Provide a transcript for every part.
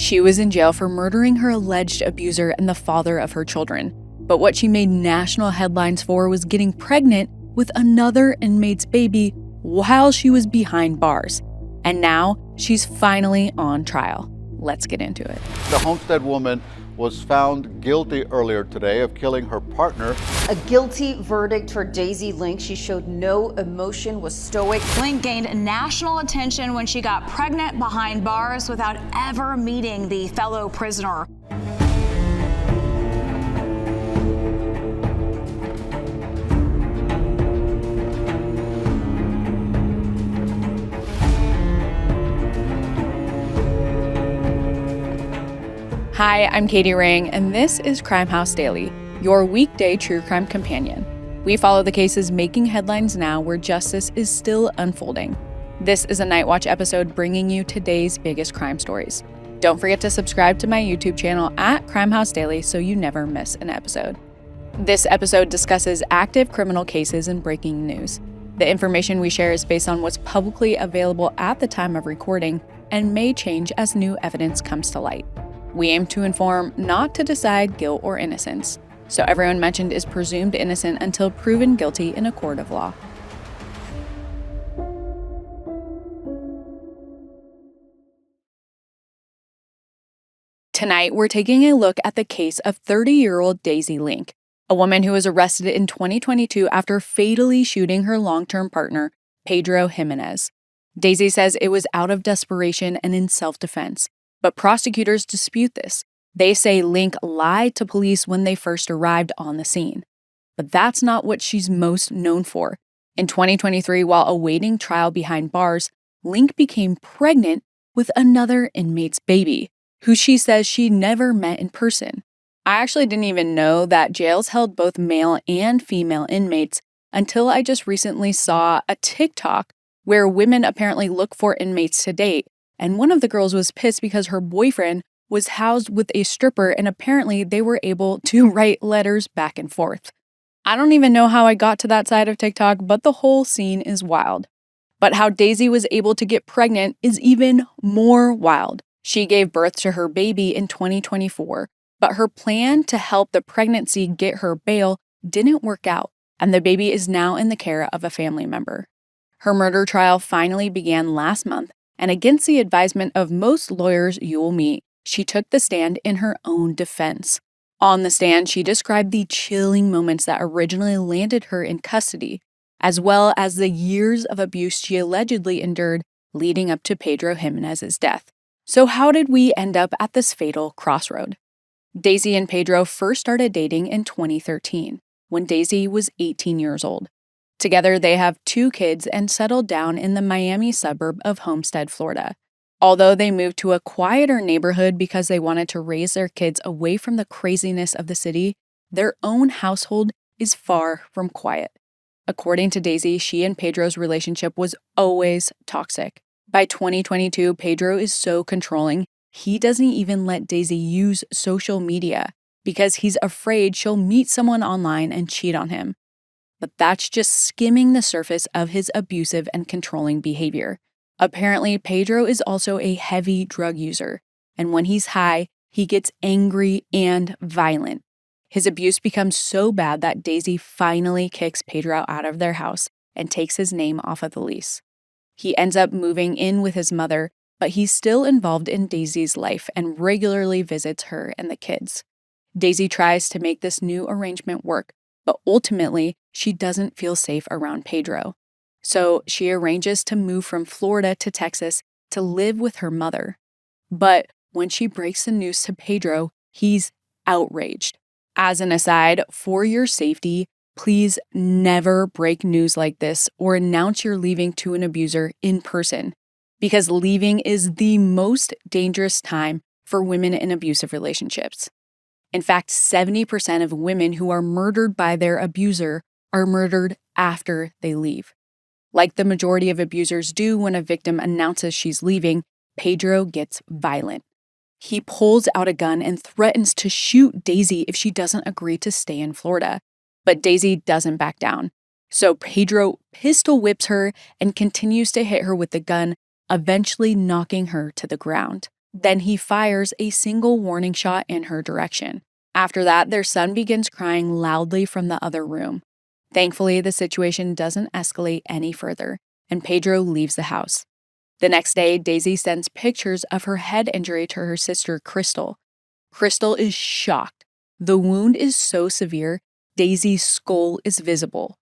She was in jail for murdering her alleged abuser and the father of her children. But what she made national headlines for was getting pregnant with another inmate's baby while she was behind bars. And now she's finally on trial. Let's get into it. The Homestead woman was found guilty earlier today of killing her partner. A guilty verdict for Daisy Link. She showed no emotion, was stoic. Link gained national attention when she got pregnant behind bars without ever meeting the fellow prisoner. Hi, I'm Katie Ring, and this is Crime House Daily, your weekday true crime companion. We follow the cases making headlines now where justice is still unfolding. This is a Night Watch episode bringing you today's biggest crime stories. Don't forget to subscribe to my YouTube channel at Crime House Daily so you never miss an episode. This episode discusses active criminal cases and breaking news. The information we share is based on what's publicly available at the time of recording and may change as new evidence comes to light. We aim to inform, not to decide guilt or innocence. So everyone mentioned is presumed innocent until proven guilty in a court of law. Tonight, we're taking a look at the case of 30-year-old Daisy Link, a woman who was arrested in 2022 after fatally shooting her long-term partner, Pedro Jimenez. Daisy says it was out of desperation and in self-defense. But prosecutors dispute this. They say Link lied to police when they first arrived on the scene. But that's not what she's most known for. In 2023, while awaiting trial behind bars, Link became pregnant with another inmate's baby, who she says she never met in person. I actually didn't even know that jails held both male and female inmates until I just recently saw a TikTok where women apparently look for inmates to date. And one of the girls was pissed because her boyfriend was housed with a stripper and apparently they were able to write letters back and forth. I don't even know how I got to that side of TikTok, but the whole scene is wild. But how Daisy was able to get pregnant is even more wild. She gave birth to her baby in 2024, but her plan to help the pregnancy get her bail didn't work out, and the baby is now in the care of a family member. Her murder trial finally began last month, and against the advisement of most lawyers you will meet, she took the stand in her own defense. On the stand, she described the chilling moments that originally landed her in custody, as well as the years of abuse she allegedly endured leading up to Pedro Jimenez's death. So how did we end up at this fatal crossroad? Daisy and Pedro first started dating in 2013, when Daisy was 18 years old. Together, they have 2 kids and settled down in the Miami suburb of Homestead, Florida. Although they moved to a quieter neighborhood because they wanted to raise their kids away from the craziness of the city, their own household is far from quiet. According to Daisy, she and Pedro's relationship was always toxic. By 2022, Pedro is so controlling, he doesn't even let Daisy use social media because he's afraid she'll meet someone online and cheat on him. But that's just skimming the surface of his abusive and controlling behavior. Apparently, Pedro is also a heavy drug user, and when he's high, he gets angry and violent. His abuse becomes so bad that Daisy finally kicks Pedro out of their house and takes his name off of the lease. He ends up moving in with his mother, but he's still involved in Daisy's life and regularly visits her and the kids. Daisy tries to make this new arrangement work, but ultimately, she doesn't feel safe around Pedro. So she arranges to move from Florida to Texas to live with her mother. But when she breaks the news to Pedro, he's outraged. As an aside, for your safety, please never break news like this or announce you're leaving to an abuser in person, because leaving is the most dangerous time for women in abusive relationships. In fact, 70% of women who are murdered by their abuser are murdered after they leave. Like the majority of abusers do when a victim announces she's leaving, Pedro gets violent. He pulls out a gun and threatens to shoot Daisy if she doesn't agree to stay in Florida. But Daisy doesn't back down. So Pedro pistol whips her and continues to hit her with the gun, eventually knocking her to the ground. Then he fires a single warning shot in her direction. After that, their son begins crying loudly from the other room. Thankfully, the situation doesn't escalate any further, and Pedro leaves the house. The next day, Daisy sends pictures of her head injury to her sister, Crystal. Crystal is shocked. The wound is so severe, Daisy's skull is visible.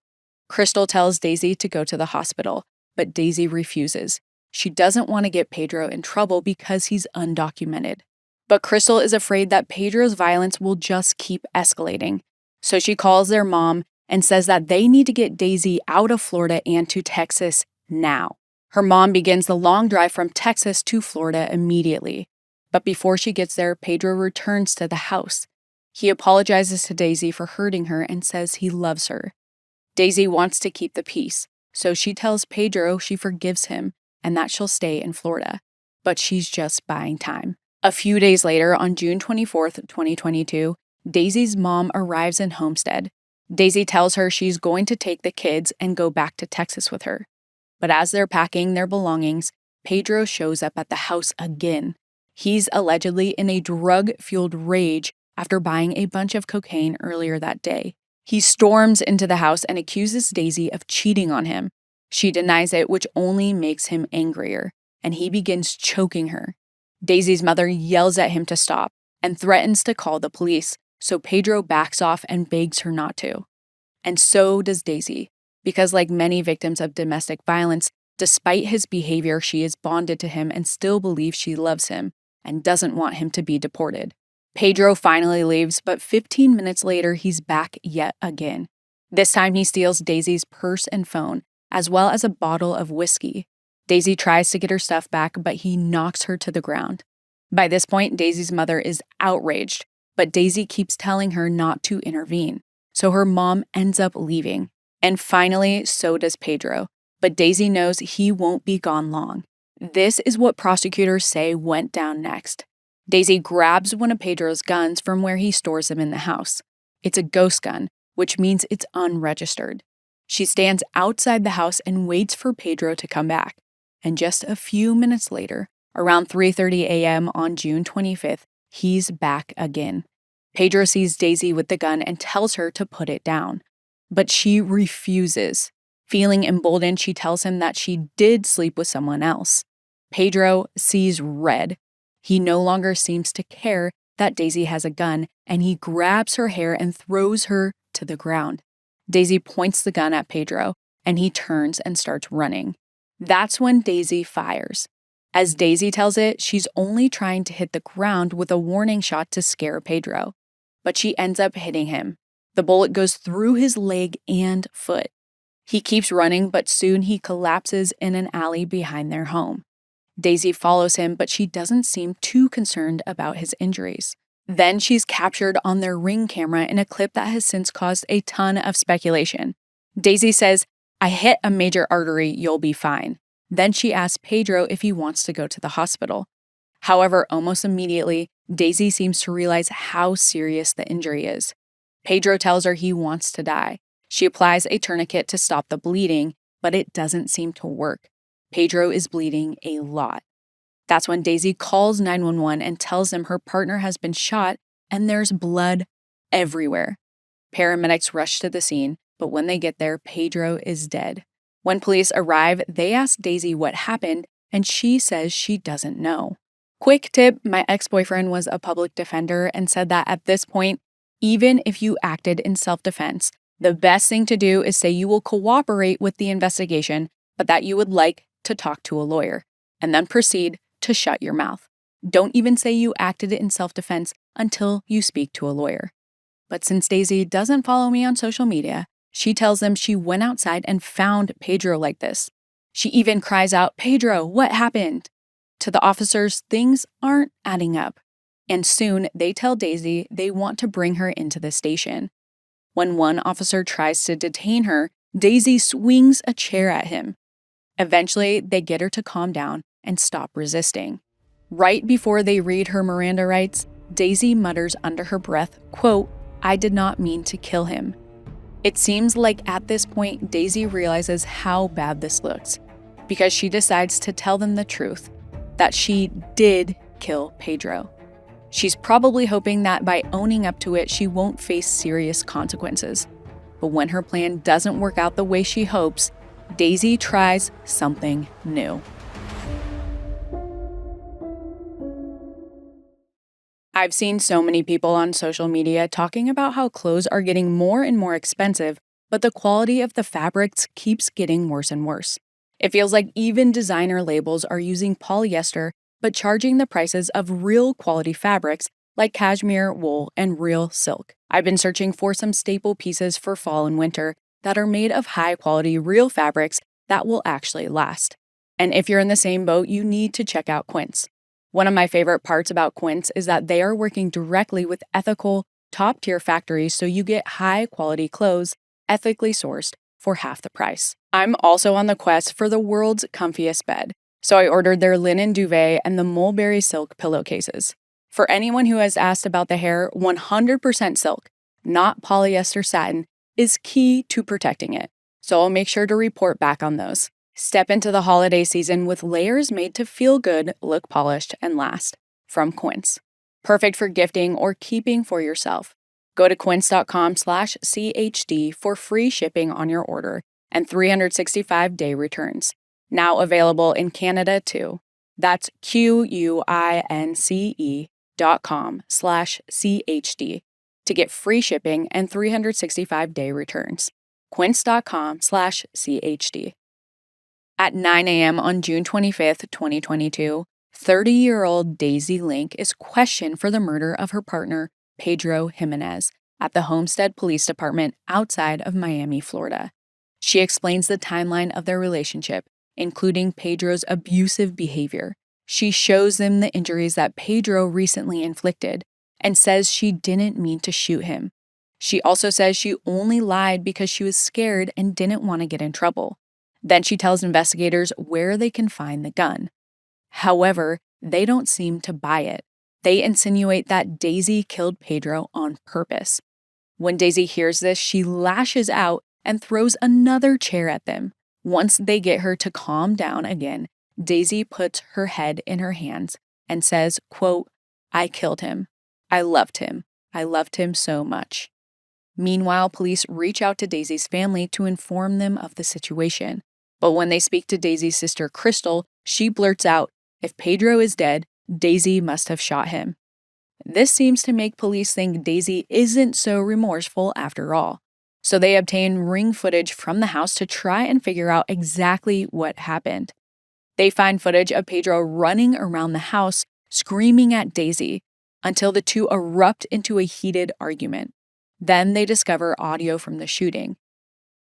Crystal tells Daisy to go to the hospital, but Daisy refuses. She doesn't want to get Pedro in trouble because he's undocumented. But Crystal is afraid that Pedro's violence will just keep escalating. So she calls their mom and says that they need to get Daisy out of Florida and to Texas now. Her mom begins the long drive from Texas to Florida immediately. But before she gets there, Pedro returns to the house. He apologizes to Daisy for hurting her and says he loves her. Daisy wants to keep the peace, so she tells Pedro she forgives him and that she'll stay in Florida. But she's just buying time. A few days later, on June 24th, 2022, Daisy's mom arrives in Homestead. Daisy tells her she's going to take the kids and go back to Texas with her. But as they're packing their belongings, Pedro shows up at the house again. He's allegedly in a drug-fueled rage after buying a bunch of cocaine earlier that day. He storms into the house and accuses Daisy of cheating on him. She denies it, which only makes him angrier, and he begins choking her. Daisy's mother yells at him to stop and threatens to call the police, so Pedro backs off and begs her not to. And so does Daisy, because like many victims of domestic violence, despite his behavior, she is bonded to him and still believes she loves him and doesn't want him to be deported. Pedro finally leaves, but 15 minutes later, he's back yet again. This time he steals Daisy's purse and phone, as well as a bottle of whiskey. Daisy tries to get her stuff back, but he knocks her to the ground. By this point, Daisy's mother is outraged, but Daisy keeps telling her not to intervene, so her mom ends up leaving. And finally, so does Pedro, but Daisy knows he won't be gone long. This is what prosecutors say went down next. Daisy grabs one of Pedro's guns from where he stores them in the house. It's a ghost gun, which means it's unregistered. She stands outside the house and waits for Pedro to come back. And just a few minutes later, around 3:30 a.m. on June 25th, he's back again. Pedro sees Daisy with the gun and tells her to put it down. But she refuses. Feeling emboldened, she tells him that she did sleep with someone else. Pedro sees red. He no longer seems to care that Daisy has a gun, and he grabs her hair and throws her to the ground. Daisy points the gun at Pedro, and he turns and starts running. That's when Daisy fires. As Daisy tells it, she's only trying to hit the ground with a warning shot to scare Pedro. But she ends up hitting him. The bullet goes through his leg and foot. He keeps running, but soon he collapses in an alley behind their home. Daisy follows him, but she doesn't seem too concerned about his injuries. Then she's captured on their Ring camera in a clip that has since caused a ton of speculation. Daisy says, "I hit a major artery, you'll be fine." Then she asks Pedro if he wants to go to the hospital. However, almost immediately, Daisy seems to realize how serious the injury is. Pedro tells her he wants to die. She applies a tourniquet to stop the bleeding, but it doesn't seem to work. Pedro is bleeding a lot. That's when Daisy calls 911 and tells them her partner has been shot and there's blood everywhere. Paramedics rush to the scene, but when they get there, Pedro is dead. When police arrive, they ask Daisy what happened, and she says she doesn't know. Quick tip, my ex-boyfriend was a public defender and said that at this point, even if you acted in self-defense, the best thing to do is say you will cooperate with the investigation, but that you would like to talk to a lawyer, and then proceed to shut your mouth. Don't even say you acted in self-defense until you speak to a lawyer. But since Daisy doesn't follow me on social media, she tells them she went outside and found Pedro like this. She even cries out, "Pedro, what happened?" To the officers, things aren't adding up. And soon they tell Daisy they want to bring her into the station. When one officer tries to detain her, Daisy swings a chair at him. Eventually, they get her to calm down and stop resisting. Right before they read her Miranda rights, Daisy mutters under her breath, quote, "I did not mean to kill him." It seems like at this point, Daisy realizes how bad this looks, because she decides to tell them the truth, that she did kill Pedro. She's probably hoping that by owning up to it, she won't face serious consequences. But when her plan doesn't work out the way she hopes, Daisy tries something new. I've seen so many people on social media talking about how clothes are getting more and more expensive, but the quality of the fabrics keeps getting worse and worse. It feels like even designer labels are using polyester, but charging the prices of real quality fabrics like cashmere, wool, and real silk. I've been searching for some staple pieces for fall and winter that are made of high-quality real fabrics that will actually last. And if you're in the same boat, you need to check out Quince. One of my favorite parts about Quince is that they are working directly with ethical, top-tier factories, so you get high-quality clothes, ethically sourced, for half the price. I'm also on the quest for the world's comfiest bed, so I ordered their linen duvet and the mulberry silk pillowcases. For anyone who has asked about the hair, 100% silk, not polyester satin, is key to protecting it, so I'll make sure to report back on those. Step into the holiday season with layers made to feel good, look polished, and last. From Quince. Perfect for gifting or keeping for yourself. Go to quince.com/CHD for free shipping on your order and 365-day returns. Now available in Canada too. That's QUINCE.com/CHD to get free shipping and 365-day returns. Quince.com/CHD. At 9 a.m. on June 25th, 2022, 30-year-old Daisy Link is questioned for the murder of her partner, Pedro Jimenez, at the Homestead Police Department outside of Miami, Florida. She explains the timeline of their relationship, including Pedro's abusive behavior. She shows them the injuries that Pedro recently inflicted and says she didn't mean to shoot him. She also says she only lied because she was scared and didn't want to get in trouble. Then she tells investigators where they can find the gun. However, they don't seem to buy it. They insinuate that Daisy killed Pedro on purpose. When Daisy hears this, she lashes out and throws another chair at them. Once they get her to calm down again, Daisy puts her head in her hands and says, quote, "I killed him. I loved him. I loved him so much." Meanwhile, police reach out to Daisy's family to inform them of the situation. But when they speak to Daisy's sister, Crystal, she blurts out, "If Pedro is dead, Daisy must have shot him." This seems to make police think Daisy isn't so remorseful after all. So they obtain ring footage from the house to try and figure out exactly what happened. They find footage of Pedro running around the house, screaming at Daisy, until the two erupt into a heated argument. Then they discover audio from the shooting.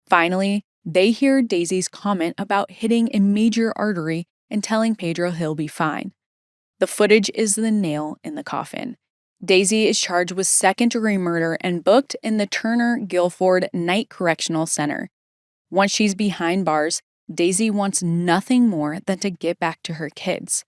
Finally, they hear Daisy's comment about hitting a major artery and telling Pedro he'll be fine. The footage is the nail in the coffin. Daisy is charged with second-degree murder and booked in the Turner Guilford Night Correctional Center. Once she's behind bars, Daisy wants nothing more than to get back to her kids.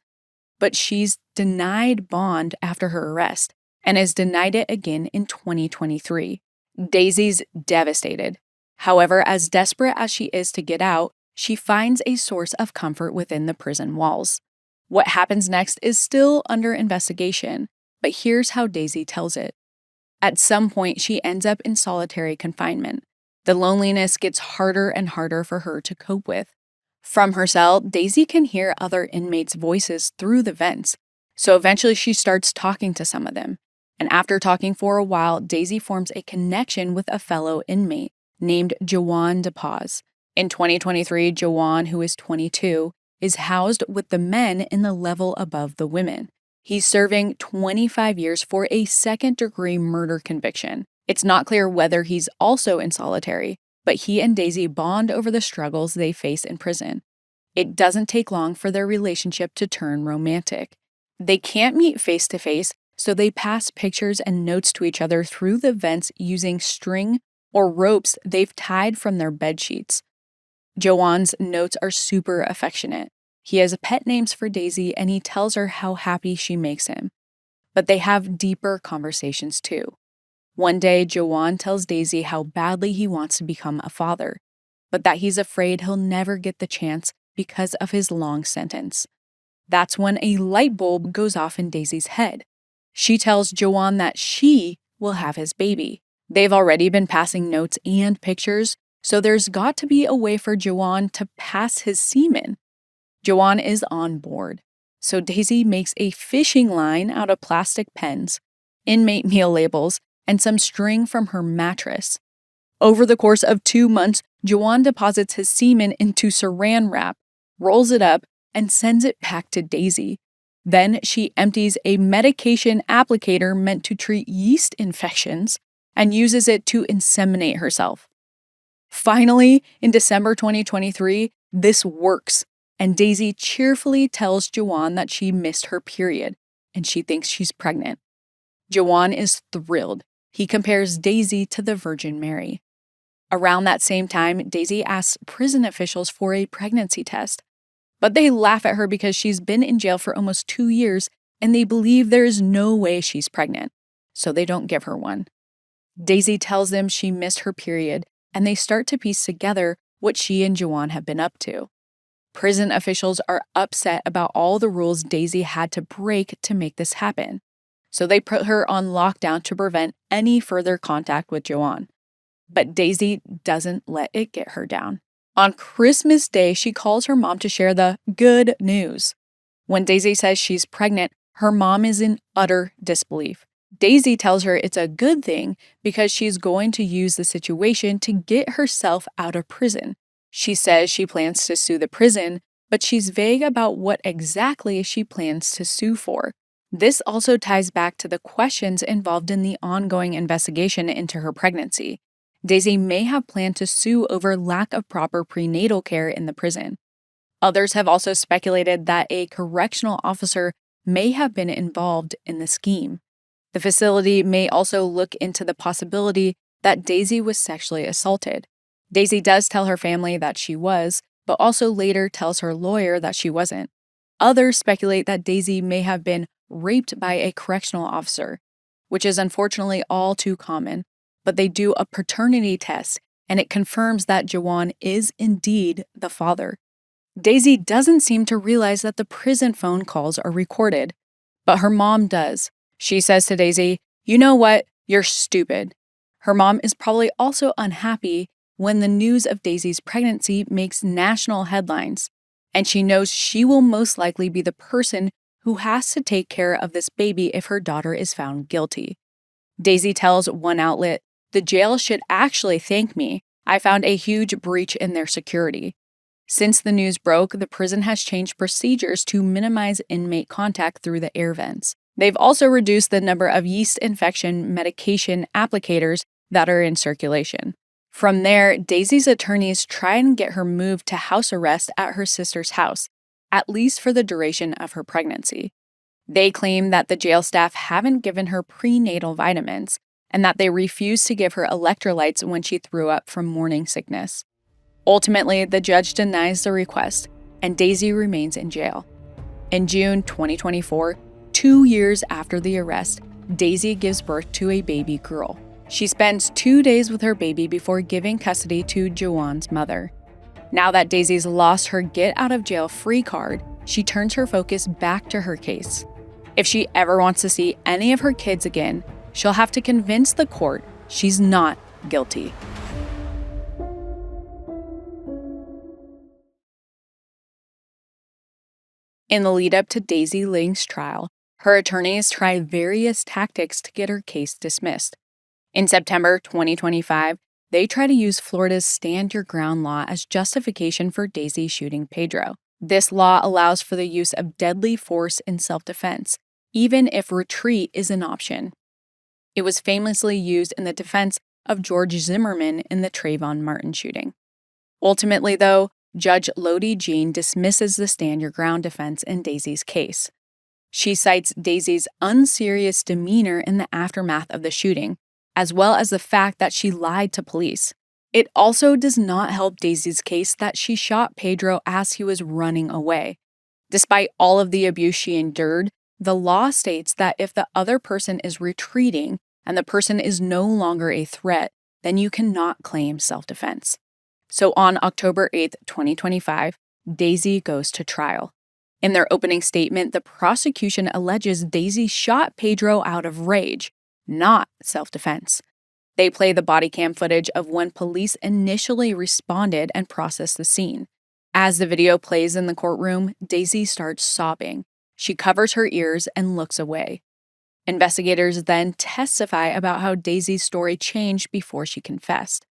But she's denied bond after her arrest and is denied it again in 2023. Daisy's devastated. However, as desperate as she is to get out, she finds a source of comfort within the prison walls. What happens next is still under investigation, but here's how Daisy tells it. At some point, she ends up in solitary confinement. The loneliness gets harder and harder for her to cope with. From her cell, Daisy can hear other inmates' voices through the vents, so eventually she starts talking to some of them. And after talking for a while, Daisy forms a connection with a fellow inmate named Jawan DePaz. In 2023, Jawan, who is 22, is housed with the men in the level above the women. He's serving 25 years for a second-degree murder conviction. It's not clear whether he's also in solitary, but he and Daisy bond over the struggles they face in prison. It doesn't take long for their relationship to turn romantic. They can't meet face-to-face, so they pass pictures and notes to each other through the vents using string or ropes they've tied from their bed sheets. Jawan's notes are super affectionate. He has pet names for Daisy, and he tells her how happy she makes him. But they have deeper conversations too. One day, Jawan tells Daisy how badly he wants to become a father, but that he's afraid he'll never get the chance because of his long sentence. That's when a light bulb goes off in Daisy's head. She tells Juwan that she will have his baby. They've already been passing notes and pictures, so there's got to be a way for Juwan to pass his semen. Juwan is on board, so Daisy makes a fishing line out of plastic pens, inmate meal labels, and some string from her mattress. Over the course of 2 months, Juwan deposits his semen into saran wrap, rolls it up, and sends it back to Daisy. Then she empties a medication applicator meant to treat yeast infections and uses it to inseminate herself. Finally, in December 2023, this works, and Daisy cheerfully tells Juwan that she missed her period, and she thinks she's pregnant. Juwan is thrilled. He compares Daisy to the Virgin Mary. Around that same time, Daisy asks prison officials for a pregnancy test, but they laugh at her because she's been in jail for almost 2 years and they believe there is no way she's pregnant, so they don't give her one. Daisy tells them she missed her period, and they start to piece together what she and Juwan have been up to. Prison officials are upset about all the rules Daisy had to break to make this happen, so they put her on lockdown to prevent any further contact with Juwan. But Daisy doesn't let it get her down. On Christmas Day, she calls her mom to share the good news. When Daisy says she's pregnant, her mom is in utter disbelief. Daisy tells her it's a good thing because she's going to use the situation to get herself out of prison. She says she plans to sue the prison, but she's vague about what exactly she plans to sue for. This also ties back to the questions involved in the ongoing investigation into her pregnancy. Daisy may have planned to sue over lack of proper prenatal care in the prison. Others have also speculated that a correctional officer may have been involved in the scheme. The facility may also look into the possibility that Daisy was sexually assaulted. Daisy does tell her family that she was, but also later tells her lawyer that she wasn't. Others speculate that Daisy may have been raped by a correctional officer, which is unfortunately all too common, but they do a paternity test and it confirms that Juwan is indeed the father. Daisy doesn't seem to realize that the prison phone calls are recorded, but her mom does. She says to Daisy, "You know what? You're stupid." Her mom is probably also unhappy when the news of Daisy's pregnancy makes national headlines, and she knows she will most likely be the person who has to take care of this baby if her daughter is found guilty. Daisy tells one outlet, "The jail should actually thank me. I found a huge breach in their security." Since the news broke, the prison has changed procedures to minimize inmate contact through the air vents. They've also reduced the number of yeast infection medication applicators that are in circulation. From there, Daisy's attorneys try and get her moved to house arrest at her sister's house, at least for the duration of her pregnancy. They claim that the jail staff haven't given her prenatal vitamins and that they refused to give her electrolytes when she threw up from morning sickness. Ultimately, the judge denies the request, and Daisy remains in jail. In June 2024, 2 years after the arrest, Daisy gives birth to a baby girl. She spends 2 days with her baby before giving custody to Juwan's mother. Now that Daisy's lost her get-out-of-jail-free card, she turns her focus back to her case. If she ever wants to see any of her kids again, she'll have to convince the court she's not guilty. In the lead-up to Daisy Link's trial, her attorneys try various tactics to get her case dismissed. In September 2025, they try to use Florida's Stand Your Ground law as justification for Daisy shooting Pedro. This law allows for the use of deadly force in self-defense, even if retreat is an option. It was famously used in the defense of George Zimmerman in the Trayvon Martin shooting. Ultimately, though, Judge Lodi Jean dismisses the Stand Your Ground defense in Daisy's case. She cites Daisy's unserious demeanor in the aftermath of the shooting, as well as the fact that she lied to police. It also does not help Daisy's case that she shot Pedro as he was running away. Despite all of the abuse she endured, the law states that if the other person is retreating and the person is no longer a threat, then you cannot claim self-defense. So on October 8th, 2025, Daisy goes to trial. In their opening statement, the prosecution alleges Daisy shot Pedro out of rage, not self-defense. They play the body cam footage of when police initially responded and processed the scene. As the video plays in the courtroom, Daisy starts sobbing. She covers her ears and looks away. Investigators then testify about how Daisy's story changed before she confessed.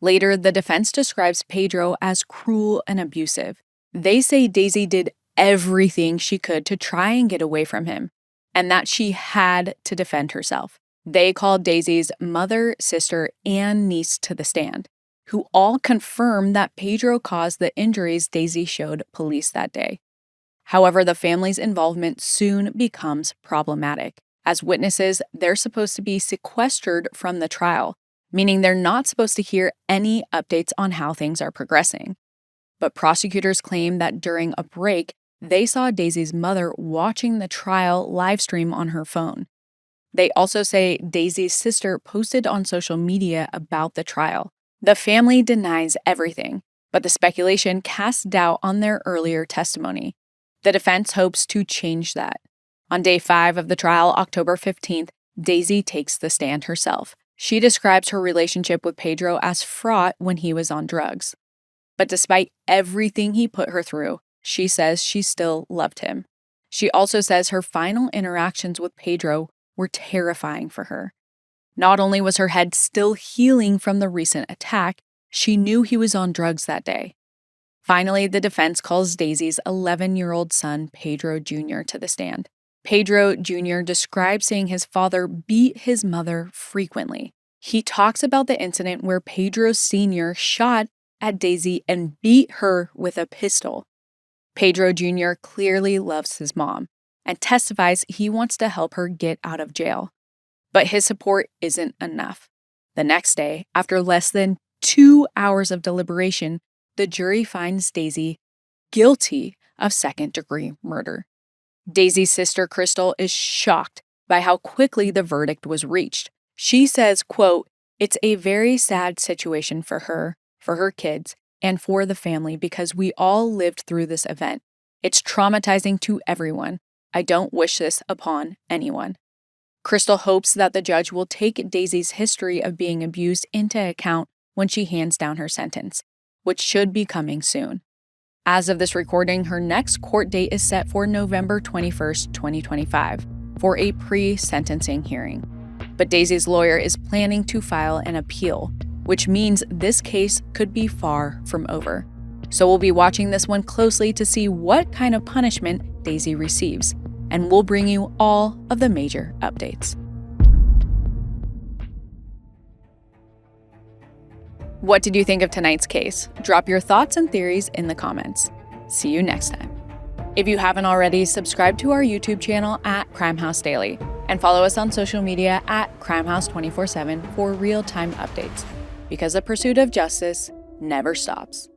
Later, the defense describes Pedro as cruel and abusive. They say Daisy did everything she could to try and get away from him, and that she had to defend herself. They called Daisy's mother, sister, and niece to the stand, who all confirmed that Pedro caused the injuries Daisy showed police that day. However, the family's involvement soon becomes problematic. As witnesses, they're supposed to be sequestered from the trial, meaning they're not supposed to hear any updates on how things are progressing. But prosecutors claim that during a break, they saw Daisy's mother watching the trial live stream on her phone. They also say Daisy's sister posted on social media about the trial. The family denies everything, but the speculation casts doubt on their earlier testimony. The defense hopes to change that. On day 5 of the trial, October 15th, Daisy takes the stand herself. She describes her relationship with Pedro as fraught when he was on drugs. But despite everything he put her through, she says she still loved him. She also says her final interactions with Pedro were terrifying for her. Not only was her head still healing from the recent attack, she knew he was on drugs that day. Finally, the defense calls Daisy's 11-year-old son, Pedro Jr., to the stand. Pedro Jr. describes seeing his father beat his mother frequently. He talks about the incident where Pedro Sr. shot at Daisy and beat her with a pistol. Pedro Jr. clearly loves his mom and testifies he wants to help her get out of jail. But his support isn't enough. The next day, after less than 2 hours of deliberation, the jury finds Daisy guilty of second-degree murder. Daisy's sister, Crystal, is shocked by how quickly the verdict was reached. She says, quote, "It's a very sad situation for her kids, and for the family because we all lived through this event. It's traumatizing to everyone. I don't wish this upon anyone." Crystal hopes that the judge will take Daisy's history of being abused into account when she hands down her sentence, which should be coming soon. As of this recording, her next court date is set for November 21st, 2025, for a pre-sentencing hearing. But Daisy's lawyer is planning to file an appeal, which means this case could be far from over. So we'll be watching this one closely to see what kind of punishment Daisy receives, and we'll bring you all of the major updates. What did you think of tonight's case? Drop your thoughts and theories in the comments. See you next time. If you haven't already, subscribe to our YouTube channel at Crime House Daily and follow us on social media at Crime House 24/7 for real-time updates, because the pursuit of justice never stops.